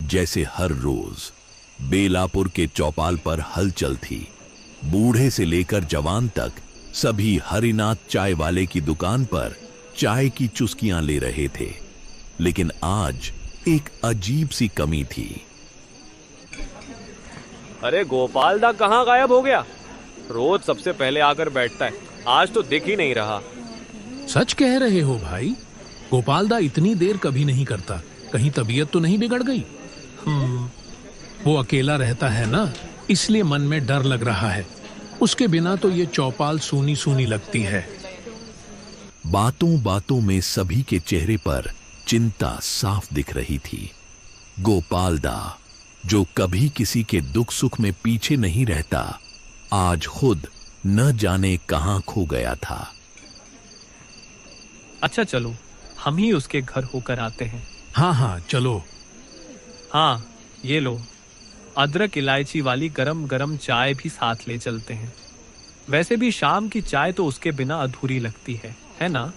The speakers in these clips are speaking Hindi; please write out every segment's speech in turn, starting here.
जैसे हर रोज बेलापुर के चौपाल पर हलचल थी। बूढ़े से लेकर जवान तक सभी हरिनाथ चाय वाले की दुकान पर चाय की चुस्कियां ले रहे थे। लेकिन आज एक अजीब सी कमी थी। अरे गोपाल दा कहाँ गायब हो गया? रोज सबसे पहले आकर बैठता है, आज तो दिख ही नहीं रहा। सच कह रहे हो भाई, गोपाल दा इतनी देर कभी नहीं करता। कहीं तबीयत तो नहीं बिगड़ गई? वो अकेला रहता है ना, इसलिए मन में डर लग रहा है। उसके बिना तो ये चौपाल सूनी सूनी लगती है। बातों बातों में सभी के चेहरे पर चिंता साफ दिख रही थी। गोपाल दा, जो कभी किसी के दुख सुख में पीछे नहीं रहता, आज खुद न जाने कहां खो गया था। अच्छा चलो, हम ही उसके घर होकर आते हैं। हाँ हाँ चलो। हाँ ये लो, अदरक इलायची वाली गरम गरम चाय भी साथ ले चलते हैं। वैसे भी शाम की चाय तो उसके बिना अधूरी लगती है ना?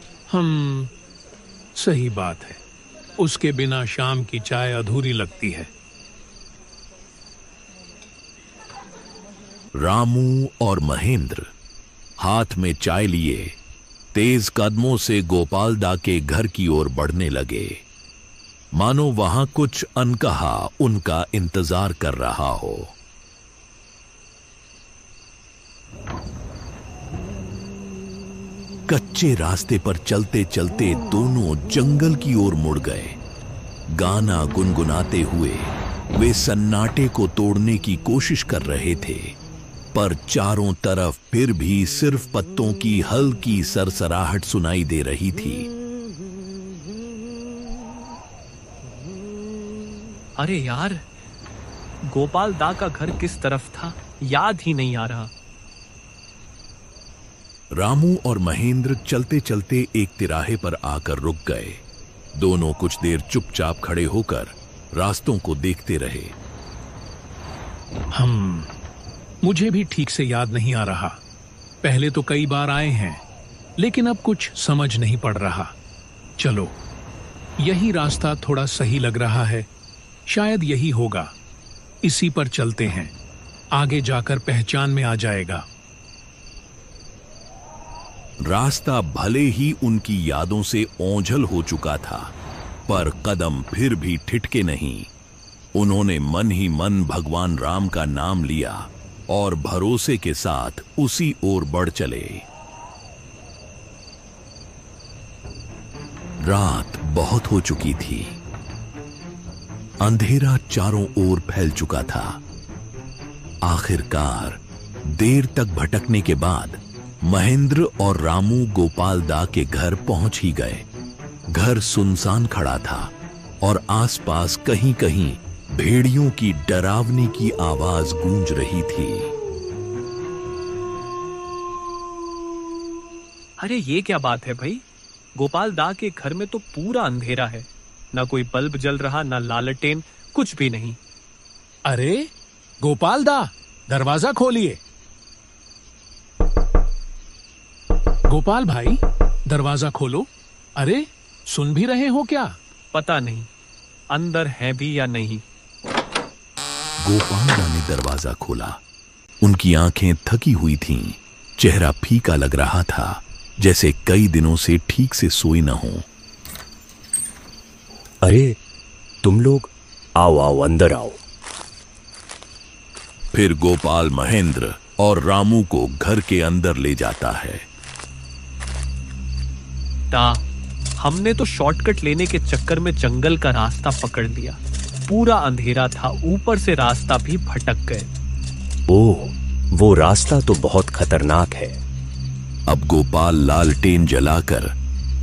सही बात है, उसके बिना शाम की चाय अधूरी लगती है। रामू और महेंद्र हाथ में चाय लिए तेज कदमों से गोपाल दा के घर की ओर बढ़ने लगे, मानो वहां कुछ अनकहा उनका इंतजार कर रहा हो। कच्चे रास्ते पर चलते चलते दोनों जंगल की ओर मुड़ गए। गाना गुनगुनाते हुए वे सन्नाटे को तोड़ने की कोशिश कर रहे थे, पर चारों तरफ फिर भी सिर्फ पत्तों की हल्की सरसराहट सुनाई दे रही थी। अरे यार, गोपाल दा का घर किस तरफ था, याद ही नहीं आ रहा। रामू और महेंद्र चलते चलते एक तिराहे पर आकर रुक गए। दोनों कुछ देर चुपचाप खड़े होकर रास्तों को देखते रहे। मुझे भी ठीक से याद नहीं आ रहा। पहले तो कई बार आए हैं, लेकिन अब कुछ समझ नहीं पड़ रहा। चलो, यही रास्ता थोड़ा सही लग रहा है, शायद यही होगा। इसी पर चलते हैं, आगे जाकर पहचान में आ जाएगा। रास्ता भले ही उनकी यादों से ओंझल हो चुका था, पर कदम फिर भी ठिठके नहीं। उन्होंने मन ही मन भगवान राम का नाम लिया और भरोसे के साथ उसी ओर बढ़ चले। रात बहुत हो चुकी थी। अंधेरा चारों ओर फैल चुका था। आखिरकार देर तक भटकने के बाद महेंद्र और रामू गोपाल दा के घर पहुंच ही गए। घर सुनसान खड़ा था और आसपास कहीं कहीं भेड़ियों की डरावनी की आवाज गूंज रही थी। अरे ये क्या बात है भाई, गोपाल दा के घर में तो पूरा अंधेरा है, ना कोई बल्ब जल रहा, ना लालटेन, कुछ भी नहीं। अरे गोपाल दा, दरवाजा खोलिए। गोपाल भाई, दरवाजा खोलो। अरे सुन भी रहे हो क्या? पता नहीं अंदर है भी या नहीं। गोपाल दा ने दरवाजा खोला। उनकी आंखें थकी हुई थीं, चेहरा फीका लग रहा था, जैसे कई दिनों से ठीक से सोए न हो। अरे तुम लोग, आओ आओ अंदर आओ। फिर गोपाल महेंद्र और रामू को घर के अंदर ले जाता है। हमने तो शॉर्टकट लेने के चक्कर में जंगल का रास्ता पकड़ लिया। पूरा अंधेरा था, ऊपर से रास्ता भी भटक गए। ओह, वो रास्ता तो बहुत खतरनाक है। अब गोपाल लालटेन जलाकर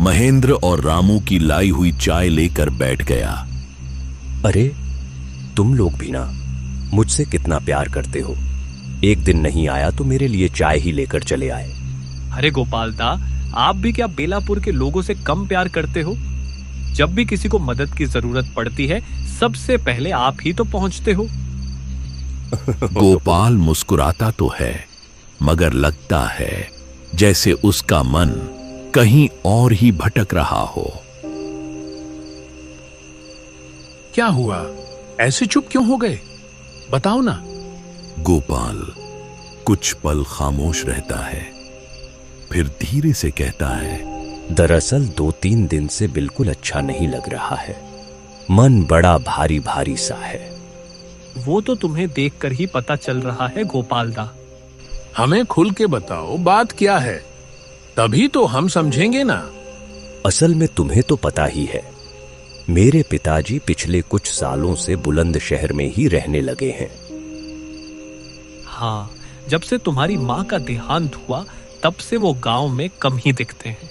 महेंद्र और रामू की लाई हुई चाय लेकर बैठ गया। अरे तुम लोग भी ना मुझसे कितना प्यार करते हो। एक दिन नहीं आया तो मेरे लिए चाय ही लेकर चले आए। अरे गोपाल दा, आप भी क्या बेलापुर के लोगों से कम प्यार करते हो? जब भी किसी को मदद की जरूरत पड़ती है, सबसे पहले आप ही तो पहुंचते हो। गोपाल मुस्कुराता तो है, मगर लगता है जैसे उसका मन कहीं और ही भटक रहा हो। क्या हुआ? ऐसे चुप क्यों हो गए? बताओ ना। गोपाल कुछ पल खामोश रहता है, फिर धीरे से कहता है, दरअसल 2-3 दिन से बिल्कुल अच्छा नहीं लग रहा है। मन बड़ा भारी भारी सा है। वो तो तुम्हें देखकर ही पता चल रहा है गोपाल दा। हमें खुल के बताओ बात क्या है, तभी तो हम समझेंगे ना। असल में तुम्हें तो पता ही है, मेरे पिताजी पिछले कुछ सालों से बुलंदशहर में ही रहने लगे हैं। हाँ, जब से तुम्हारी माँ का देहांत हुआ तब से वो गांव में कम ही दिखते हैं।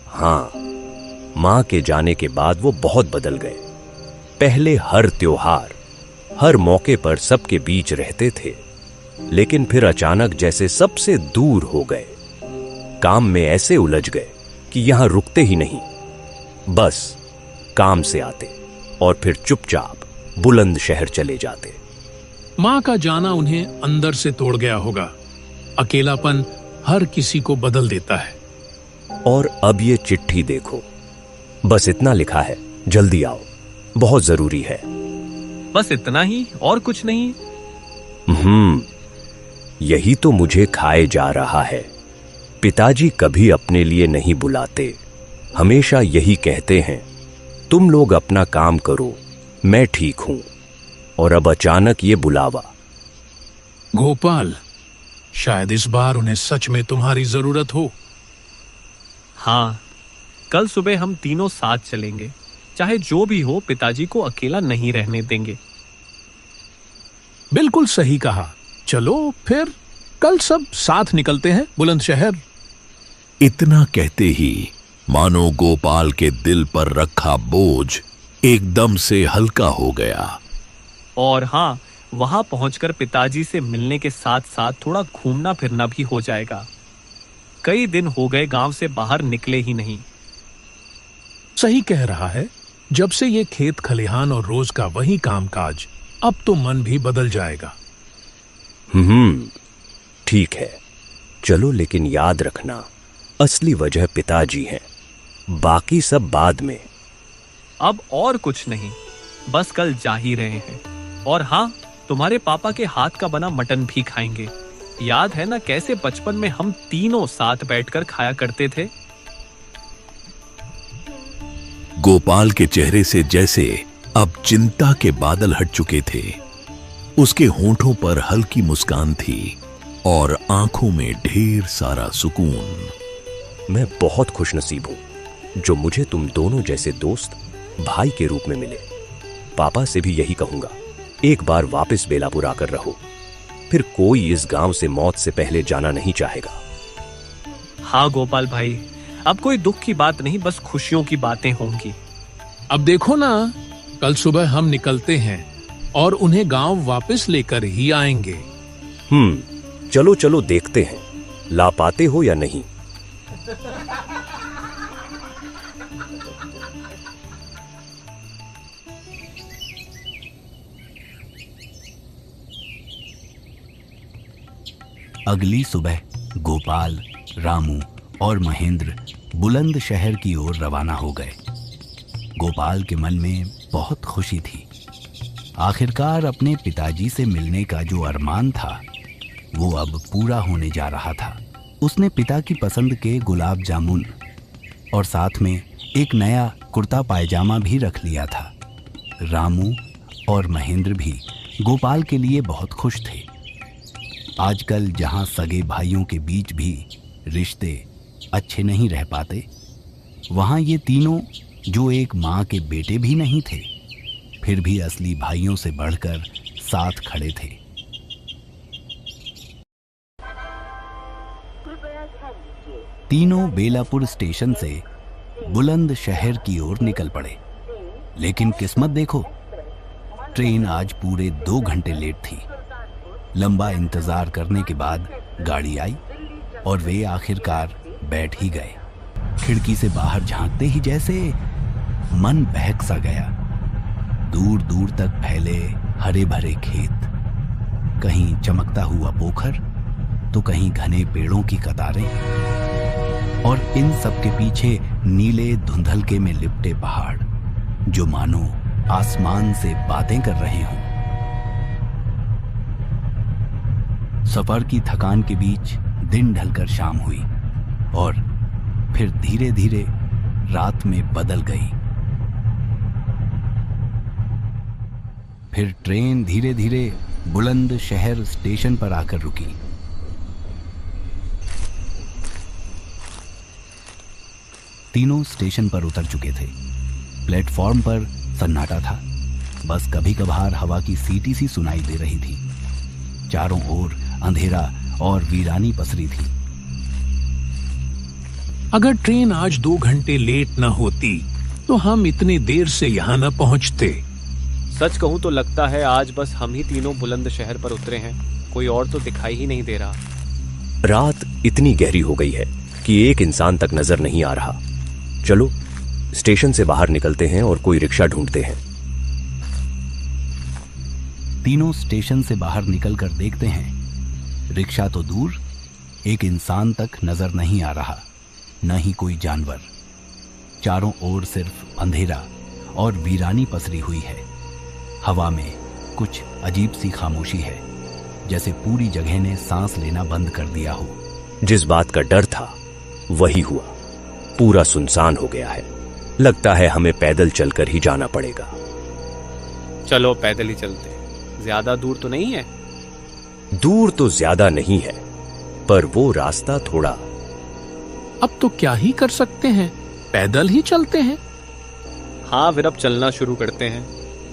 हाँ, माँ के जाने के बाद वो बहुत बदल गए। पहले हर त्योहार, हर मौके पर सबके बीच रहते थे, लेकिन फिर अचानक जैसे सबसे दूर हो गए। काम में ऐसे उलझ गए कि यहां रुकते ही नहीं, बस काम से आते और फिर चुपचाप बुलंदशहर चले जाते। माँ का जाना उन्हें अंदर से तोड़ गया होगा। अकेलापन हर किसी को बदल देता है। और अब ये चिट्ठी देखो, बस इतना लिखा है, जल्दी आओ, बहुत जरूरी है। बस इतना ही, और कुछ नहीं? यही तो मुझे खाए जा रहा है। पिताजी कभी अपने लिए नहीं बुलाते, हमेशा यही कहते हैं, तुम लोग अपना काम करो, मैं ठीक हूं। और अब अचानक ये बुलावा। गोपाल, शायद इस बार उन्हें सच में तुम्हारी जरूरत हो। हाँ, कल सुबह हम तीनों साथ चलेंगे। चाहे जो भी हो, पिताजी को अकेला नहीं रहने देंगे। बिल्कुल सही कहा। चलो फिर कल सब साथ निकलते हैं बुलंदशहर। इतना कहते ही मानो गोपाल के दिल पर रखा बोझ एकदम से हल्का हो गया। और हाँ, वहां पहुंचकर पिताजी से मिलने के साथ साथ थोड़ा घूमना फिरना भी हो जाएगा। कई दिन हो गए गांव से बाहर निकले ही नहीं। सही कह रहा है। जब से ये खेत खलिहान और रोज का वही कामकाज, अब तो मन भी बदल जाएगा। ठीक है, चलो, लेकिन याद रखना, असली वजह पिताजी हैं, बाकी सब बाद में। अब और कुछ नहीं, बस कल जा ही रहे हैं। और हाँ, तुम्हारे पापा के हाथ का बना मटन भी खाएंगे। याद है ना कैसे बचपन में हम तीनों साथ बैठकर खाया करते थे? गोपाल के चेहरे से जैसे अब चिंता के बादल हट चुके थे। उसके होंठों पर हल्की मुस्कान थी और आंखों में ढेर सारा सुकून। मैं बहुत खुशनसीब हूं जो मुझे तुम दोनों जैसे दोस्त, भाई के रूप में मिले। पापा से भी यही कहूंगा, एक बार वापस बेलापुर आकर रहो। फिर कोई इस गांव से मौत से पहले जाना नहीं चाहेगा। हाँ गोपाल भाई, अब कोई दुख की बात नहीं, बस खुशियों की बातें होंगी। अब देखो ना, कल सुबह हम निकलते हैं और उन्हें गांव वापस लेकर ही आएंगे। चलो चलो, देखते हैं ला पाते हो या नहीं। अगली सुबह गोपाल, रामू और महेंद्र बुलंदशहर की ओर रवाना हो गए। गोपाल के मन में बहुत खुशी थी। आखिरकार अपने पिताजी से मिलने का जो अरमान था वो अब पूरा होने जा रहा था। उसने पिता की पसंद के गुलाब जामुन और साथ में एक नया कुर्ता पायजामा भी रख लिया था। रामू और महेंद्र भी गोपाल के लिए बहुत खुश थे। आजकल जहां सगे भाइयों के बीच भी रिश्ते अच्छे नहीं रह पाते, वहां ये तीनों, जो एक माँ के बेटे भी नहीं थे, फिर भी असली भाइयों से बढ़कर साथ खड़े थे। तीनों बेलापुर स्टेशन से बुलंदशहर की ओर निकल पड़े। लेकिन किस्मत देखो, ट्रेन आज पूरे 2 घंटे लेट थी। लंबा इंतजार करने के बाद गाड़ी आई और वे आखिरकार बैठ ही गए। खिड़की से बाहर झांकते ही जैसे मन बहक सा गया। दूर दूर तक फैले हरे भरे खेत, कहीं चमकता हुआ पोखर तो कहीं घने पेड़ों की कतारें, और इन सब के पीछे नीले धुंधलके में लिपटे पहाड़ जो मानो आसमान से बातें कर रहे हों। सफर की थकान के बीच दिन ढलकर शाम हुई और फिर धीरे धीरे रात में बदल गई। फिर ट्रेन धीरे धीरे बुलंद शहर स्टेशन पर आकर रुकी। तीनों स्टेशन पर उतर चुके थे। प्लेटफॉर्म पर सन्नाटा था। बस कभी कभार हवा की सीटी सी सुनाई दे रही थी। चारों ओर अंधेरा और वीरानी पसरी थी। अगर ट्रेन आज 2 घंटे लेट न होती तो हम इतनी देर से यहाँ न पहुँचते। सच कहूं तो लगता है आज बस हम ही तीनों बुलंद शहर पर उतरे हैं, कोई और तो दिखाई ही नहीं दे रहा। रात इतनी गहरी हो गई है कि एक इंसान तक नजर नहीं आ रहा। चलो स्टेशन से बाहर निकलते हैं और कोई रिक्शा ढूंढते हैं। तीनों स्टेशन से बाहर निकलकर देखते हैं, रिक्शा तो दूर, एक इंसान तक नजर नहीं आ रहा, न ही कोई जानवर। चारों ओर सिर्फ अंधेरा और वीरानी पसरी हुई है। हवा में कुछ अजीब सी खामोशी है, जैसे पूरी जगह ने सांस लेना बंद कर दिया हो। जिस बात का डर था वही हुआ। पूरा सुनसान हो गया है। लगता है हमें पैदल चलकर ही जाना पड़ेगा। चलो पैदल ही चलते, ज्यादा दूर तो नहीं है। दूर तो ज्यादा नहीं है, पर वो रास्ता थोड़ा। अब तो क्या ही कर सकते हैं, पैदल ही चलते हैं। हाँ फिर अब चलना शुरू करते हैं,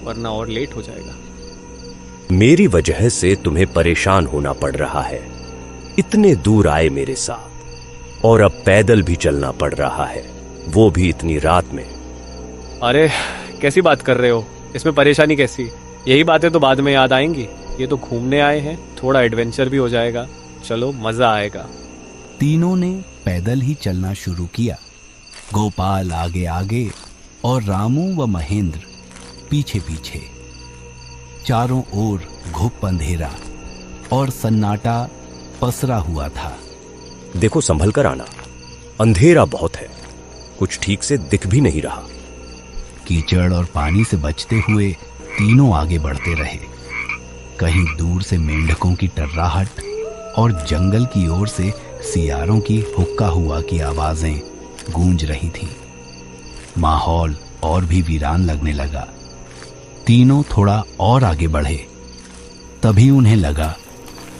वरना और लेट हो जाएगा। मेरी वजह से तुम्हें परेशान होना पड़ रहा है। इतने दूर आए मेरे साथ और अब पैदल भी चलना पड़ रहा है, वो भी इतनी रात में। अरे कैसी बात कर रहे हो, इसमें परेशानी कैसी? यही बातें तो बाद में याद आएंगी। ये तो घूमने आए हैं, थोड़ा एडवेंचर भी हो जाएगा। चलो मजा आएगा। तीनों ने पैदल ही चलना शुरू किया। गोपाल आगे आगे और रामू व महेंद्र पीछे पीछे। चारों ओर घुप अंधेरा और सन्नाटा पसरा हुआ था। देखो संभल कर आना, अंधेरा बहुत है, कुछ ठीक से दिख भी नहीं रहा। कीचड़ और पानी से बचते हुए तीनों आगे बढ़ते रहे। कहीं दूर से मेंढकों की टर्राहट और जंगल की ओर से सियारों की हुक्का हुआ की आवाजें गूंज रही थीं। माहौल और भी वीरान लगने लगा। तीनों थोड़ा और आगे बढ़े, तभी उन्हें लगा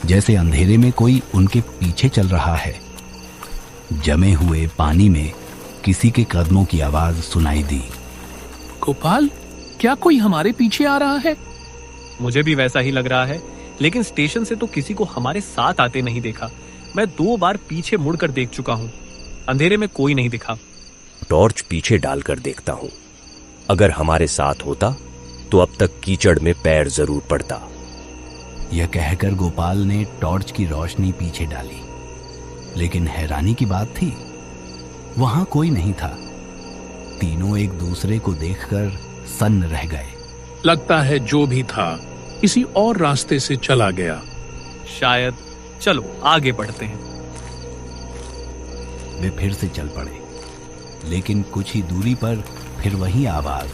जैसे अंधेरे में कोई उनके पीछे चल रहा है। जमे हुए पानी में किसी के कदमों की आवाज सुनाई दी। गोपाल, क्या कोई हमारे पीछे आ रहा है? मुझे भी वैसा ही लग रहा है, लेकिन स्टेशन से तो किसी को हमारे साथ आते नहीं देखा। मैं 2 बार पीछे मुड़कर देख चुका हूँ, अंधेरे में कोई नहीं दिखा। टॉर्च पीछे डालकर देखता हूँ, अगर हमारे साथ होता तो अब तक कीचड़ में पैर जरूर पड़ता। यह कहकर गोपाल ने टॉर्च की रोशनी पीछे डाली, लेकिन हैरानी की बात थी, वहां कोई नहीं था। तीनों एक दूसरे को देखकर सन्न रह गए। लगता है जो भी था किसी और रास्ते से चला गया। शायद। चलो आगे बढ़ते हैं। वे फिर से चल पड़े, लेकिन कुछ ही दूरी पर फिर वही आवाज,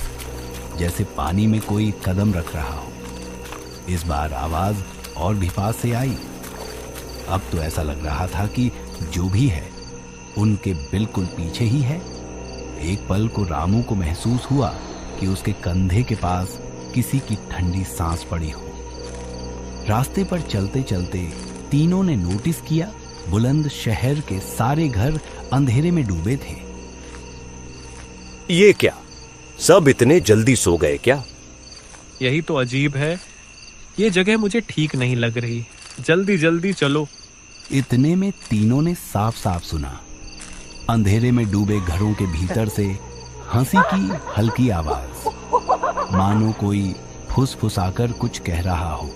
जैसे पानी में कोई कदम रख रहा हो। इस बार आवाज और भी पास से आई। अब तो ऐसा लग रहा था कि जो भी है उनके बिल्कुल पीछे ही है। एक पल को रामू को महसूस हुआ कि उसके कंधे के पास किसी की ठंडी सांस पड़ी हो। रास्ते पर चलते चलते तीनों ने नोटिस किया, बुलंद शहर के सारे घर अंधेरे में डूबे थे। ये क्या, सब इतने जल्दी सो गए क्या? यही तो अजीब है, ये जगह मुझे ठीक नहीं लग रही। जल्दी जल्दी चलो। इतने में तीनों ने साफ साफ सुना, अंधेरे में डूबे घरों के भीतर से हंसी की हल्की आवाज, मानो कोई फुसफुसाकर कुछ कह रहा हो।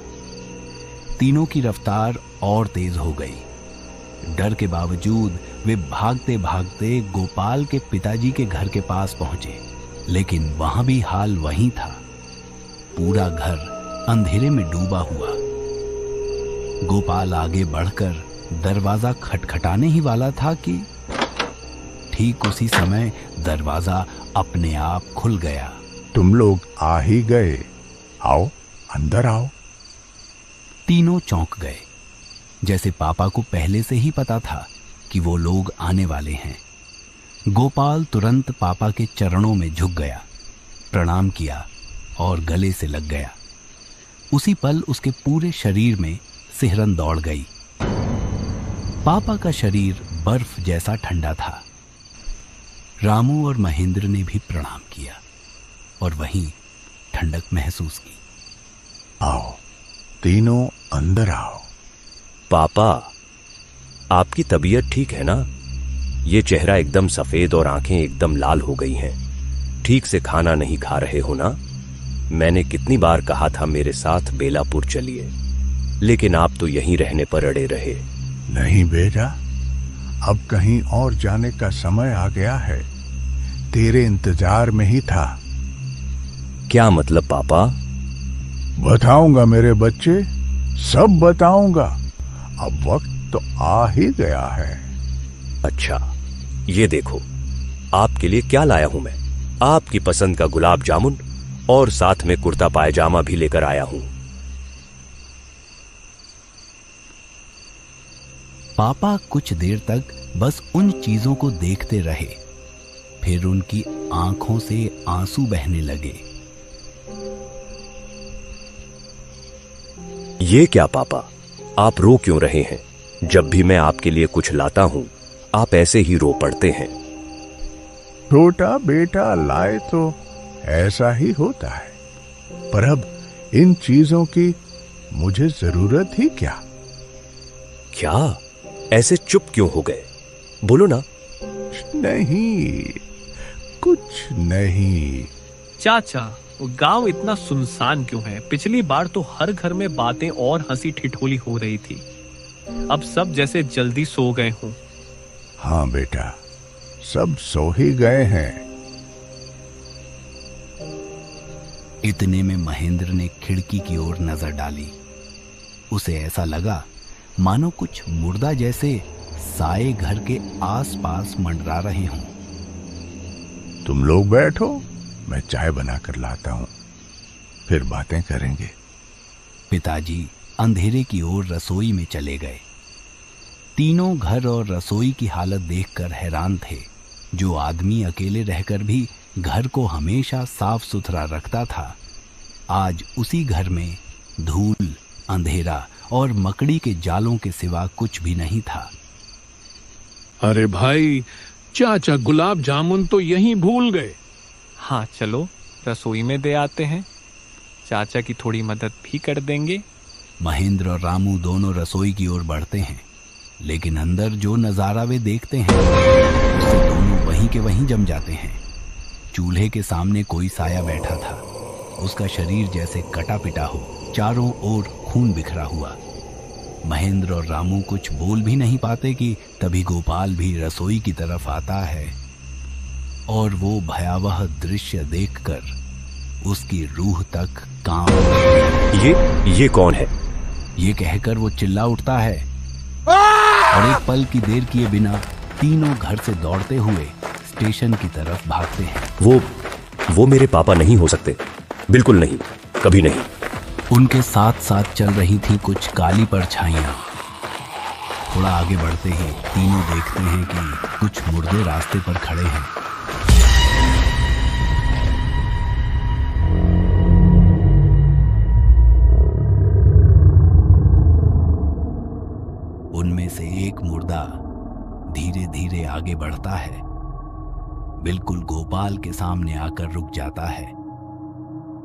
तीनों की रफ्तार और तेज हो गई। डर के बावजूद वे भागते भागते गोपाल के पिताजी के घर के पास पहुंचे, लेकिन वहां भी हाल वही था, पूरा घर अंधेरे में डूबा हुआ। गोपाल आगे बढ़कर दरवाजा खटखटाने ही वाला था कि ठीक उसी समय दरवाजा अपने आप खुल गया। तुम लोग आ ही गए। आओ, अंदर आओ। तीनों चौंक गए, जैसे पापा को पहले से ही पता था कि वो लोग आने वाले हैं। गोपाल तुरंत पापा के चरणों में झुक गया, प्रणाम किया और गले से लग गया। उसी पल उसके पूरे शरीर में सिहरन दौड़ गई। पापा का शरीर बर्फ जैसा ठंडा था। रामू और महेंद्र ने भी प्रणाम किया और वहीं ठंडक महसूस की। आओ, तीनों अंदर आओ। पापा, आपकी तबीयत ठीक है ना? ये चेहरा एकदम सफेद और आंखें एकदम लाल हो गई हैं। ठीक से खाना नहीं खा रहे हो ना? मैंने कितनी बार कहा था मेरे साथ बेलापुर चलिए, लेकिन आप तो यहीं रहने पर अड़े रहे। नहीं बेटा, अब कहीं और जाने का समय आ गया है। तेरे इंतजार में ही था। क्या मतलब पापा? बताऊंगा मेरे बच्चे, सब बताऊंगा। अब वक्त तो आ ही गया है। अच्छा, ये देखो, आपके लिए क्या लाया हूं मैं। आपकी पसंद का गुलाब जामुन और साथ में कुर्ता पायजामा भी लेकर आया हूं। पापा कुछ देर तक बस उन चीजों को देखते रहे, फिर उनकी आंखों से आंसू बहने लगे। ये क्या पापा, आप रो क्यों रहे हैं? जब भी मैं आपके लिए कुछ लाता हूं, आप ऐसे ही रो पड़ते हैं। छोटा बेटा लाए तो ऐसा ही होता है, पर अब इन चीजों की मुझे जरूरत ही क्या? क्या? ऐसे चुप क्यों हो गए? बोलो ना। नहीं, कुछ नहीं। चाचा, गांव इतना सुनसान क्यों है? पिछली बार तो हर घर में बातें और हंसी ठिठोली हो रही थी। अब सब जैसे जल्दी सो गए हों। हाँ बेटा, सब सो ही गए हैं। इतने में महेंद्र ने खिड़की की ओर नजर डाली। उसे ऐसा लगा मानो कुछ मुर्दा जैसे साए घर के आसपास मंडरा रहे हों। तुम लोग बैठो, मैं चाय बनाकर लाता हूं, फिर बातें करेंगे। पिताजी अंधेरे की ओर रसोई में चले गए। तीनों घर और रसोई की हालत देखकर हैरान थे। जो आदमी अकेले रहकर भी घर को हमेशा साफ सुथरा रखता था, आज उसी घर में धूल, अंधेरा और मकड़ी के जालों के सिवा कुछ भी नहीं था। अरे भाई, चाचा गुलाब जामुन तो यहीं भूल गए। हाँ, चलो रसोई में दे आते हैं। चाचा की थोड़ी मदद भी कर देंगे। महेंद्र और रामू दोनों रसोई की ओर बढ़ते हैं, लेकिन अंदर जो नजारा वे देखते हैं उससे दोनों वहीं के वहीं जम जाते हैं। चूल्हे के सामने कोई साया बैठा था। उसका शरीर जैसे कटा पिटा हो, चारों ओर खून बिखरा हुआ। महेंद्र और रामू कुछ बोल भी नहीं पाते कि तभी गोपाल भी रसोई की तरफ आता है और वो भयावह दृश्य देखकर उसकी रूह तक कांप। ये कौन है? ये कहकर वो चिल्ला उठता है और एक पल की देर किए बिना तीनों घर से दौड़ते हुए स्टेशन की तरफ भागते हैं। वो मेरे पापा नहीं हो सकते, बिल्कुल नहीं, कभी नहीं। उनके साथ साथ चल रही थी कुछ काली परछाइयां। थोड़ा आगे बढ़ते ही तीनों देखते हैं कि कुछ मुर्दे रास्ते पर खड़े हैं। उनमें से एक मुर्दा धीरे धीरे आगे बढ़ता है, बिल्कुल गोपाल के सामने आकर रुक जाता है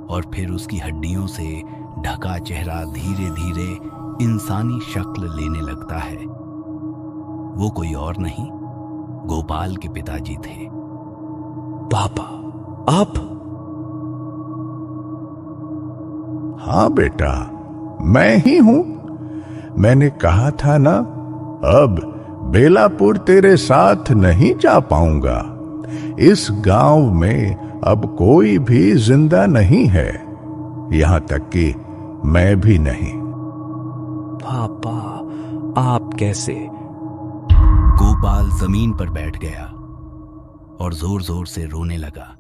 और फिर उसकी हड्डियों से ढका चेहरा धीरे धीरे इंसानी शक्ल लेने लगता है। वो कोई और नहीं, गोपाल के पिताजी थे। पापा, आप? हाँ बेटा, मैं ही हूं। मैंने कहा था ना, अब बेलापुर तेरे साथ नहीं जा पाऊंगा। इस गांव में अब कोई भी जिंदा नहीं है, यहां तक कि मैं भी नहीं। पापा, आप कैसे? गोपाल जमीन पर बैठ गया और जोर जोर से रोने लगा।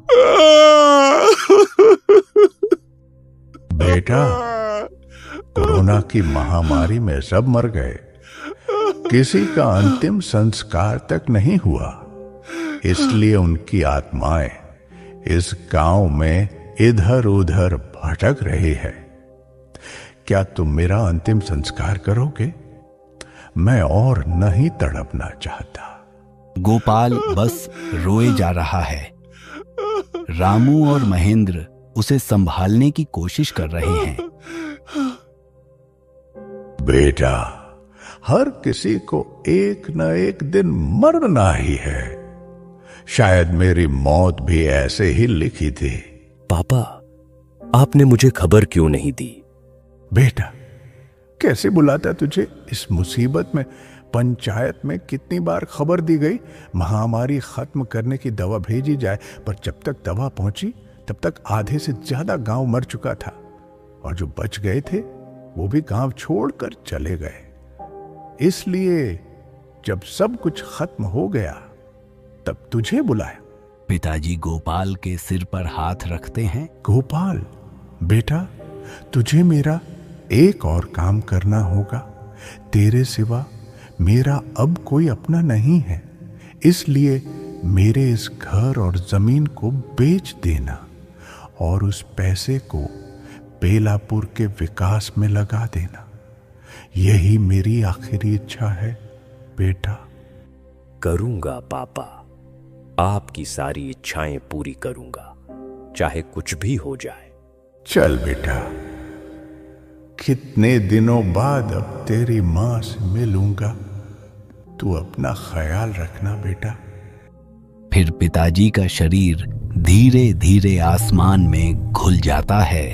बेटा, कोरोना की महामारी में सब मर गए, किसी का अंतिम संस्कार तक नहीं हुआ, इसलिए उनकी आत्माएं इस गांव में इधर उधर भटक रही है। क्या तुम मेरा अंतिम संस्कार करोगे? मैं और नहीं तड़पना चाहता। गोपाल बस रोए जा रहा है। रामू और महेंद्र उसे संभालने की कोशिश कर रहे हैं। बेटा, हर किसी को एक न एक दिन मरना ही है। शायद मेरी मौत भी ऐसे ही लिखी थी। पापा, आपने मुझे खबर क्यों नहीं दी? बेटा, कैसे बुलाता तुझे इस मुसीबत में? पंचायत में कितनी बार खबर दी गई महामारी खत्म करने की दवा भेजी जाए, पर जब तक दवा पहुंची तब तक आधे से ज्यादा गांव मर चुका था, और जो बच गए थे वो भी गांव छोड़कर चले गए। इसलिए जब सब कुछ खत्म हो गया तब तुझे बुलाया। पिताजी गोपाल के सिर पर हाथ रखते हैं। गोपाल बेटा, तुझे मेरा एक और काम करना होगा। तेरे सिवा मेरा अब कोई अपना नहीं है, इसलिए मेरे इस घर और जमीन को बेच देना और उस पैसे को बेलापुर के विकास में लगा देना। यही मेरी आखिरी इच्छा है बेटा। करूंगा पापा, आपकी सारी इच्छाएं पूरी करूंगा, चाहे कुछ भी हो जाए। चल बेटा, कितने दिनों बाद अब तेरी मां से मिलूंगा। तू अपना ख्याल रखना बेटा। फिर पिताजी का शरीर धीरे धीरे आसमान में घुल जाता है।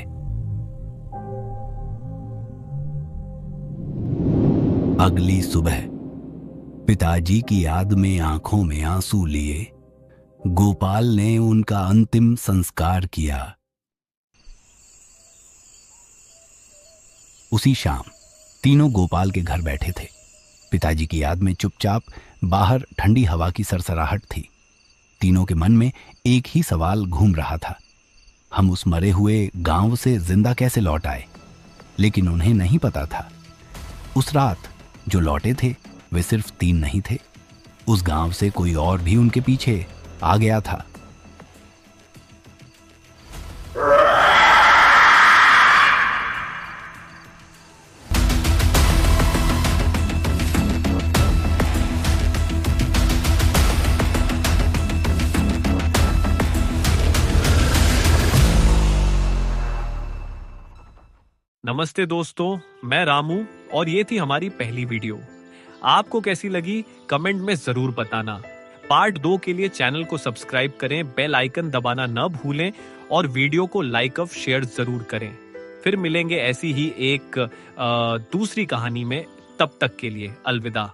अगली सुबह पिताजी की याद में आंखों में आंसू लिए गोपाल ने उनका अंतिम संस्कार किया। उसी शाम तीनों गोपाल के घर बैठे थे। पिताजी की याद में चुपचाप बाहर ठंडी हवा की सरसराहट थी। तीनों के मन में एक ही सवाल घूम रहा था, हम उस मरे हुए गांव से जिंदा कैसे लौट आए? लेकिन उन्हें नहीं पता था, उस रात जो लौटे थे वे सिर्फ 3 नहीं थे। उस गांव से कोई और भी उनके पीछे आ गया था। नमस्ते दोस्तों, मैं रामू और ये थी हमारी पहली वीडियो। आपको कैसी लगी कमेंट में जरूर बताना। पार्ट 2 के लिए चैनल को सब्सक्राइब करें, बेल आइकन दबाना न भूलें और वीडियो को लाइक और शेयर जरूर करें। फिर मिलेंगे ऐसी ही एक दूसरी कहानी में। तब तक के लिए अलविदा।